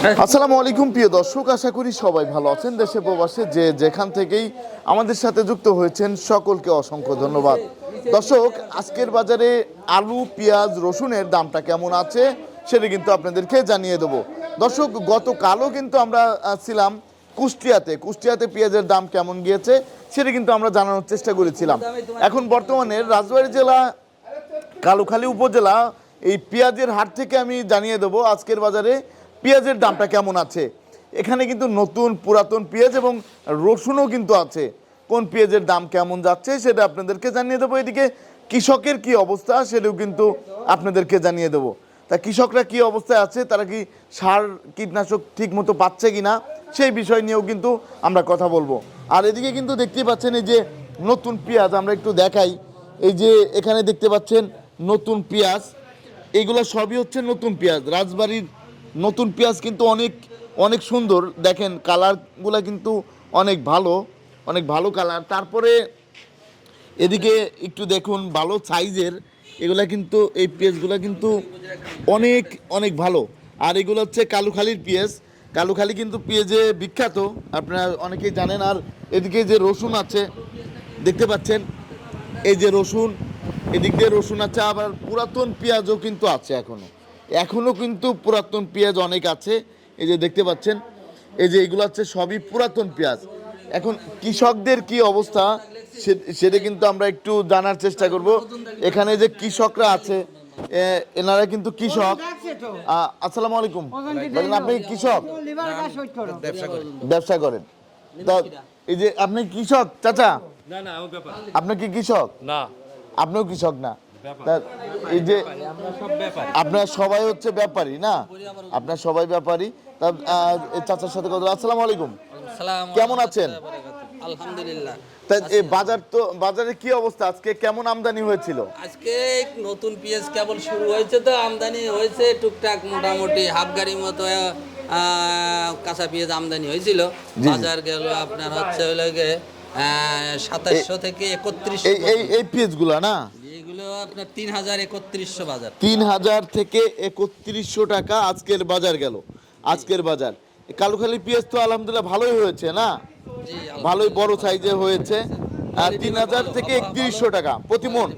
আসসালামু আলাইকুম প্রিয় দর্শক, আশা করি সবাই ভালো আছেন। দেশে প্রবাসে যে যেখান থেকেই আমাদের সাথে যুক্ত হয়েছেন সকলকে অসংখ্য ধন্যবাদ। দর্শক, আজকের বাজারে আলু, পেঁয়াজ, রসুনের দামটা কেমন আছে সেটা কিন্তু আপনাদেরকে জানিয়ে দেবো। দর্শক, গতকালও কিন্তু আমরা ছিলাম কুষ্টিয়াতে পেঁয়াজের দাম কেমন গিয়েছে সেটা কিন্তু আমরা জানানোর চেষ্টা করেছিলাম। এখন বর্তমানে রাজবাড়ী জেলা কালুখালী উপজেলা এই পেঁয়াজের হাট থেকে আমি জানিয়ে দেবো আজকের বাজারে পেঁয়াজের দামটা কেমন আছে। এখানে কিন্তু নতুন পুরাতন পেঁয়াজ এবং রসুনও কিন্তু আছে। কোন পেঁয়াজের দাম কেমন যাচ্ছে সেটা আপনাদেরকে জানিয়ে দেবো। এদিকে কৃষকের কি অবস্থা সেটাও কিন্তু আপনাদেরকে জানিয়ে দেবো। তা কৃষকরা কি অবস্থায় আছে, তারা কি সার কীটনাশক ঠিক মতো পাচ্ছে কি না সেই বিষয় নিয়েও কিন্তু আমরা কথা বলবো। আর এদিকে কিন্তু দেখতেই পাচ্ছেন এই যে নতুন পেঁয়াজ, আমরা একটু দেখাই। এই যে এখানে দেখতে পাচ্ছেন নতুন পেঁয়াজ, এইগুলো সবই হচ্ছে নতুন পেঁয়াজ। রাজবাড়ির নতুন পেঁয়াজ কিন্তু অনেক অনেক সুন্দর, দেখেন কালারগুলো কিন্তু অনেক ভালো কালার। তারপরে এদিকে একটু দেখুন ভালো সাইজের এগুলা কিন্তু, এই পেঁয়াজগুলো কিন্তু অনেক অনেক ভালো। আর এগুলো হচ্ছে কালুখালীর পেঁয়াজ। কালুখালী কিন্তু পেঁয়াজে বিখ্যাত, আপনারা অনেকেই জানেন। আর এদিকে যে রসুন আছে দেখতে পাচ্ছেন, এই যে রসুন, এদিক দিয়ে রসুন আছে, আবার পুরাতন পেঁয়াজও কিন্তু আছে এখনো কিন্তু পুরাতন পেঁয়াজ অনেক আছে। এই যে দেখতে পাচ্ছেন, এই যে এগুলো হচ্ছে সবই পুরাতন পেঁয়াজ। এখন কৃষকদের কি অবস্থা সেটা কিন্তু আমরা একটু জানার চেষ্টা করব। এখানে যে কৃষকরা আছে এনারা কিন্তু কৃষক। আসসালামু আলাইকুম, বলেন আপনি কৃষক? ব্যবসা করেন? তা এই যে আপনি কৃষক চাচা? আপনি কি কৃষক? না। আপনিও কৃষক না? এই যে আপনার সবাই হচ্ছে ব্যাপারী না? আপনার সবাই ব্যাপারী। তা চাচার সাথে কথা। আসসালামু আলাইকুম, কেমন আছেন? আলহামদুলিল্লাহ। তাই এই বাজারে কি অবস্থা, আজকে কেমন আমদানি হয়েছিল? আজকে নতুন পেঁয়াজ কেবল শুরু হয়েছে, তো আমদানি হয়েছে টুকটাক, মোটামুটি হাফ গাড়ির মতো কাঁচা পেঁয়াজ আমদানি হয়েছিল। বাজার গেল আপনার হচ্ছে 2700 থেকে 3100। এই পেঁয়াজগুলা না, এগুলো আপনার 3000-3100 বাজার। 3000 থেকে 3100 টাকা আজকের বাজার গেল। আজকের বাজার কালুখালী পেঁয়াজ তো আলহামদুলিল্লাহ ভালোই হয়েছে না? ভালোই বড় সাইজে হয়েছে। 3000 থেকে 3100 টাকা প্রতি মন।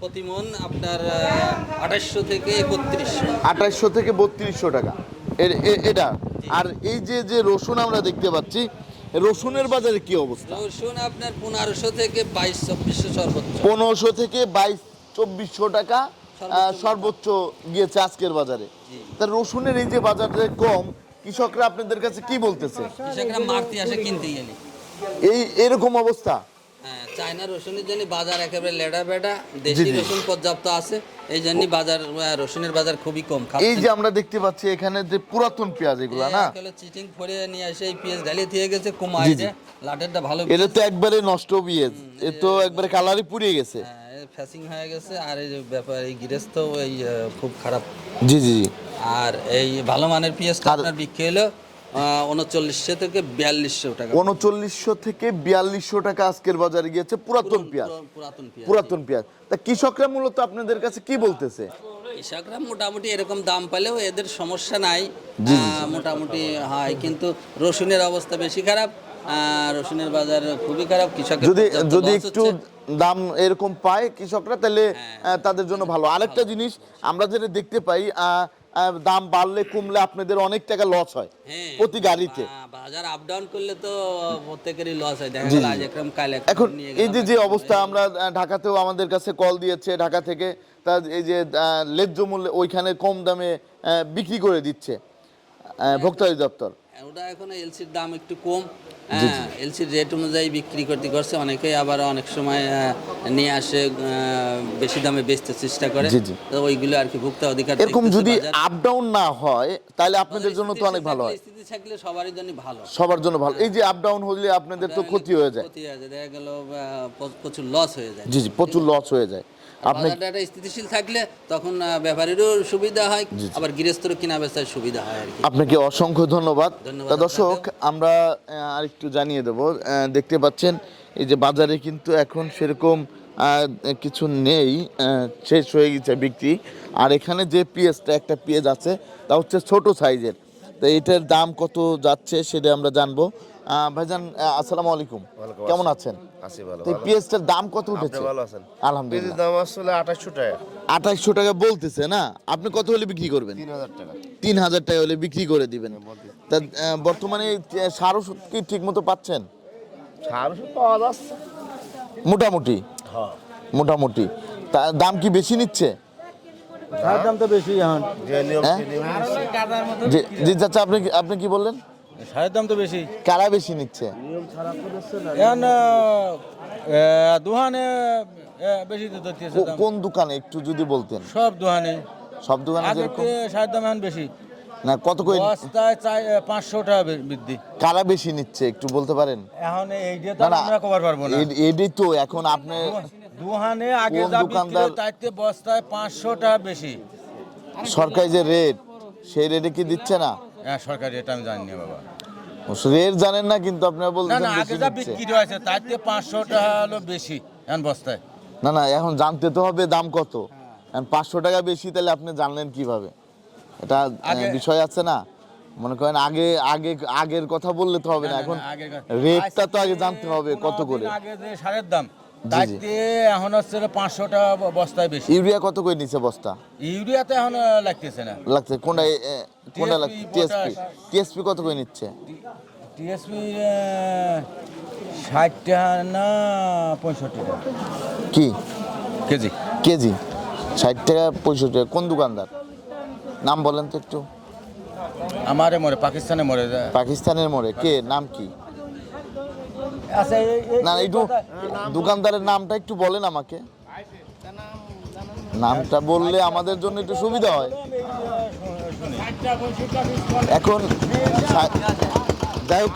প্রতি মন আপনার 2800 থেকে 3100। 2800 থেকে 3200 টাকা এটা। আর এই যে যে রসুন আমরা দেখতে পাচ্ছি, রসুনের বাজারে কি অবস্থা? রসুন আপনার 1500 থেকে 2200-2400 সর্বোচ্চ। 1500 থেকে 2200-2400 টাকা সর্বোচ্চ গিয়েছে আজকের বাজারে। তা রসুনের এই যে বাজারে কম, কৃষকরা আপনাদের কাছে কি বলতেছে? কৃষকরা মারতে আসে কিনতে গেলে এরকম অবস্থা। হ্যাঁ, চায়না রসুনের জন্য বাজার একেবারে লেডা বেডা, দেশি রসুন পর্যাপ্ত আছে, এই জন্য বাজার রসুনের বাজার খুবই কম। এই যে আমরা দেখতে পাচ্ছি এখানে যে পুরাতন পেঁয়াজ এগুলা না, চিটিং ফড়ে নিয়ে এসে এই পেঁয়াজ ঢালিয়ে দিয়ে গেছে কমায় যে লাটেরটা ভালো। এটা তো একবারে নষ্ট পেঁয়াজ, এ তো একবারে কালারই পুড়িয়ে গেছে, ফ্যাসিং হয়ে গেছে। আর এই যে ব্যাপার, এই গৃহস্থ এই খুব খারাপ। জি জি। আর এই ভালো মানের পেঁয়াজটা আপনার বিক্রি হলো 3900 থেকে 4200 টাকা। 3900 থেকে 4200 টাকা আজকের বাজারে গিয়েছে পুরাতন পেঁয়াজ। পুরাতন পেঁয়াজ। তা কৃষকরা মূলত আপনাদের কাছে কি বলতেছে? কৃষকরা মোটামুটি এরকম দাম পেলেও এদের সমস্যা নাই, মোটামুটি হয়। কিন্তু রসুনের অবস্থা বেশি খারাপ, রসুনের বাজার খুবই খারাপ। কৃষক যদি একটু দাম এরকম পায় কৃষকরা, তাহলে তাদের জন্য ভালো। আরেকটা জিনিস আমরা যেটা দেখতে পাই, দাম বাড়লে কমলে আপনাদের অনেক টাকা লস হয় প্রতি গাড়িতে। বাজার আপ ডাউন করলে তো প্রত্যেকেরই লস হয়। দেখা গেল আজ একরকম কাল একরকম। এখন এই যে অবস্থা, আমরা ঢাকাতেও আমাদের কাছে কল দিয়েছে ঢাকা থেকে, তা এই যে ন্যায্য মূল্যে ওইখানে কম দামে বিক্রি করে দিচ্ছে ভোক্তা অধিদপ্তর। ওটা এখন এলসির দাম একটু কম, এলসির রেট অনুযায়ী বিক্রি করছে। অনেকেই আবার অনেক সময় নিয়ে আসে বেশি দামে বেচতে চেষ্টা করে, তো ওইগুলো আর কি ভোক্তা অধিকার। এরকম যদি আপ ডাউন না হয় তাহলে আপনাদের জন্য তো অনেক ভালো হয়। স্থিতি থাকলে সবার জন্য ভালো, সবার জন্য ভালো। এই যে আপ ডাউন হলে আপনাদের তো ক্ষতি হয়ে যায়, দেখা গেল প্রচুর লস হয়ে যায়। জি জি, প্রচুর লস হয়ে যায়। বাজারটা স্থিতিশীল থাকলে তখন ব্যাপারীরও সুবিধা হয়, আবার গৃহস্থরও কিনা বেচার সুবিধা হয় আর কি। আপনাকে অসংখ্য ধন্যবাদ। দর্শক, আমরা আরেকটু জানিয়ে দেব, দেখতে পাচ্ছেন এই যে বাজারে কিন্তু এখন সেরকম কিছু নেই, শেষ হয়ে গেছে বিক্রি। আর এখানে যে পেঁয়াজটা, একটা পেঁয়াজ আছে তা হচ্ছে ছোট সাইজের, তো এটার দাম কত যাচ্ছে সেটা আমরা জানবো। ভাইজান আসসালামু আলাইকুম, কেমন আছেন? আছি ভালো। তো এই পেঁয়াজটার দাম কত উঠেছে? ভালো আছেন? আলহামদুলিল্লাহ। দাম আসলে 2800 টাকা। 2800 টাকা বলতেছে না, আপনি কত হলে বিক্রি করবেন? 3000 টাকা। 3000 টাকা হলে বিক্রি করে দিবেন। তা বর্তমানে সার ওষুধ কি ঠিক মতো পাচ্ছেন? সার ওষুধ পাওয়া যাচ্ছে মোটামুটি হ্যাঁ। মোটামুটি। তা দাম কি বেশি নিচ্ছে? সার দাম তো বেশি এখন। যে নিয়ম হ্যাঁ? সেই নিয়ম। জি চাচা, আপনি কি বললেন? সারের দাম তো বেশি কারা বেশি নিচ্ছে? এখন দোকানে বেশি তো দিতেছে দাম। কোন দোকানে একটু যদি বলতেন? সব দোকানে সব দোকানে আগে যেরকম? সারের দাম এখন বেশি। না কত করে? বস্তায় 500 টাকা বৃদ্ধি। কারা বেশি নিচ্ছে একটু বলতে পারেন? এখন এইটা তো না, না, আমরা কভার পারবো না। এটাই তো এখন আপনি দোকানে আগে কোন যা দোকানদার? বিক্রি তাইতে বস্তায় 500 টাকা বেশি। সরকারি যে রেট সেই রেটে কি দিচ্ছে না? হ্যাঁ, সরকারি এটা আমি জানি না বাবা। রেট জানেন না কিন্তু আপনারা না বলছেন না, আগে বেশি যা নিচ্ছে। বিক্রি হয়েছে তাইতে 500 টাকা হলো বেশি এখন বস্তায়। না না, এখন জানতে তো হবে দাম কত। এখন 500 টাকা বেশি, তাহলে আপনি জানলেন কিভাবে? এটা বিষয় আছে না, মনে করেন আগের কথা বললে তো হবে না, এখন আগের কথা। রেটটা তো আগে জানতে হবে কত করে। আগে যে সারের দাম জি। তাইতে এখন হচ্ছে 500 টাকা বস্তায় বেশি। ইউরিয়া কত করে নিচ্ছে বস্তা? ইউরিয়াতে এখন লাগতেছে না। লাগছে কোনটা? কোনটা লাগছে? টিএসপি। টিএসপি কত করে নিচ্ছে? টিএসপি 60 টাকা না 65 টাকা কি কেজি। কেজি? 60 টাকা 65 টাকা। কোন দোকানদার নাম বলেন তো একটু? আমারে মরে পাকিস্তানে মরে যায়। পাকিস্তানের মোড়ে কে? নাম কি? আচ্ছা না একটু দোকানদারের নামটা একটু বলেন আমাকে। নামটা বললে আমাদের জন্য একটু সুবিধা হয়। এখন যাই হোক,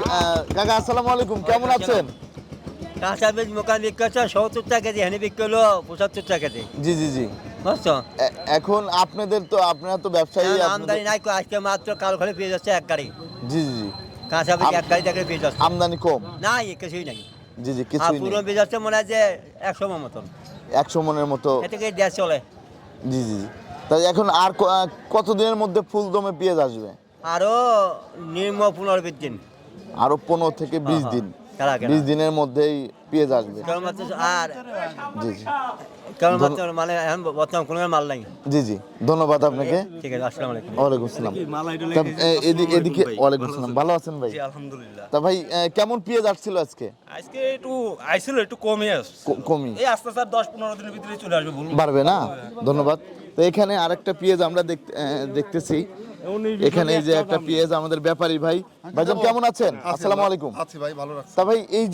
কাকা আসসালামু আলাইকুম, কেমন আছেন? কাঁচা বীজ মোকা বিক্রি করছে 70 টাকা কেজি, হেনে বিক্রি করলো 75 টাকা কেজি, জি জি জি। বুঝছো? এখন আপনারা তো ব্যবসায়ী, এখন আপনাদের- আমদানি নাই, আজকে মাত্র কাল ঘরে পেয়ে যাচ্ছে এক গাড়ি জি জি জি। কাঁচা বীজ, এক গাড়ি থেকে পেয়ে যাচ্ছে। আমদানি কম? নাই, কিছুই নাই। জি জি, আর কিছুই নেই। পুরো বীজ হচ্ছে মনে হয় যে 100 মন মতন, 100 মনের মতো। এ থেকে দেশ চলে। জি জি জি। তাই এখন আর কতদিনের মধ্যে ফুল দমে পেঁয়াজ আসবে? আরো নিম্ন 15-20 দিন, আরো 15 থেকে 20 দিন। তার আগে না। 20 দিনের মধ্যেই পেঁয়াজ আসবে। কেবলমাত্র আর জি জি কেবলমাত্র মানে এখন বর্তমান কোনো মাল নাই। জি জি, ধন্যবাদ আপনাকে। ঠিক আছে, আসসালামু আলাইকুম। ওয়ালাইকুম আসসালাম। তা, এদিকে ওয়ালাইকুম আসসালাম, ভালো আছেন ভাই? আলহামদুলিল্লাহ। তা ভাই কেমন পেঁয়াজ আসছিল আজকে? আজকে একটু আইছিল, একটু কমে আসছে। কমি এই আস্তে আস্তে 10-15 দিনের ভিতরে চলে আসবে, বলুন। বাড়বে না? ধন্যবাদ। তো এখানে আরেকটা পেঁয়াজ আমরা দেখতেছি। এখানে এই যে একটা পেঁয়াজ আমাদের ব্যাপারী ভাই। ভাইজান কেমন আছেন? আসসালামু আলাইকুম। আছি ভাই, ভালো রাখছি। তা ভাই এই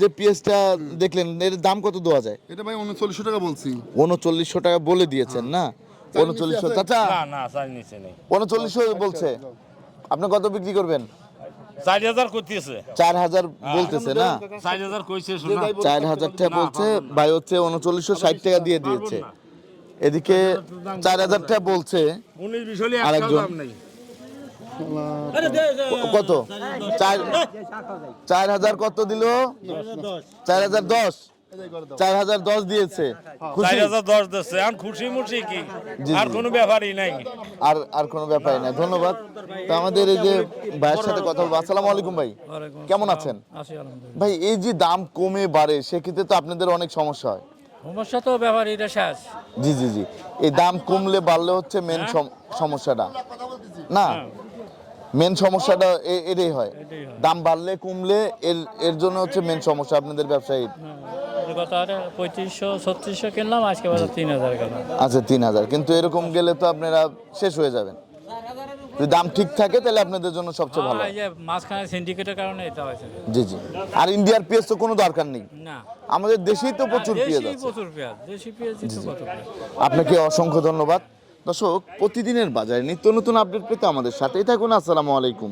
যে পেঁয়াজটা দেখলেন, এর দাম কত দেওয়া যায়? এটা ভাই 3900 টাকা বলছি। 3900 টাকা বলে দিয়েছেন না? 3900 চাচা? না না, চাল নিচে নেই। 3900 বলছে। আপনি কত বিক্রি করবেন? 4000 করতেছে। 4000 বলতেছে না? 4000 কইছে, শোনা। 4000 টাকা বলছে ভাই, হচ্ছে 3960 টাকা দিয়ে দিয়েছে। এদিকে 4000 টাকা বলছে 19-20 হলে একটাও আরেকজন। দাম নেই। কত? 4000 কত দিল? 4010। 4010 দিয়েছে। খুশি? 4010 দিচ্ছে। এখন খুশি মুশি কি? জি, আর জি। কোনো ব্যাপারই নাই। আর কোনো ব্যাপারই না। ধন্যবাদ। তো আমাদের এই যে ভাইয়ের সাথে কথা বলবো। আসসালামু আলাইকুম ভাই, কেমন আছেন? ভাই এই যে দাম কমে বাড়ে, সেক্ষেত্রে তো আপনাদের অনেক সমস্যা হয়। সমস্যা তো ব্যাপারীরা শেষ। জি জি জি। এই দাম কমলে বাড়লে হচ্ছে মেন সমস্যাটা না, মেন সমস্যাটা এটাই হয়। দাম বাড়লে কমলে এর জন্য হচ্ছে মেন সমস্যা আপনাদের ব্যবসায়ীর। গত 3500-3600 কিনলাম, আজকে বাজার 3000 গেল। আচ্ছা 3000, কিন্তু এরকম গেলে তো আপনারা শেষ হয়ে যাবেন। যদি দাম ঠিক থাকে তাহলে আপনাদের জন্য সবচেয়ে ভালো। এই যে মাঝখানে সিন্ডিকেটের কারণে এটা হয়েছে। জি জি। আর ইন্ডিয়ার পেঁয়াজ তো কোনো দরকার নেই, না, আমাদের দেশেই তো প্রচুর পেঁয়াজ দেশি আছে। প্রচুর পেঁয়াজ, দেশি পেঁয়াজ তো কত পেঁয়াজ। আপনাকে অসংখ্য ধন্যবাদ। দর্শক, প্রতিদিনের বাজারে নিত্য নতুন আপডেট পেতে আমাদের সাথেই থাকুন। আসসালামু আলাইকুম।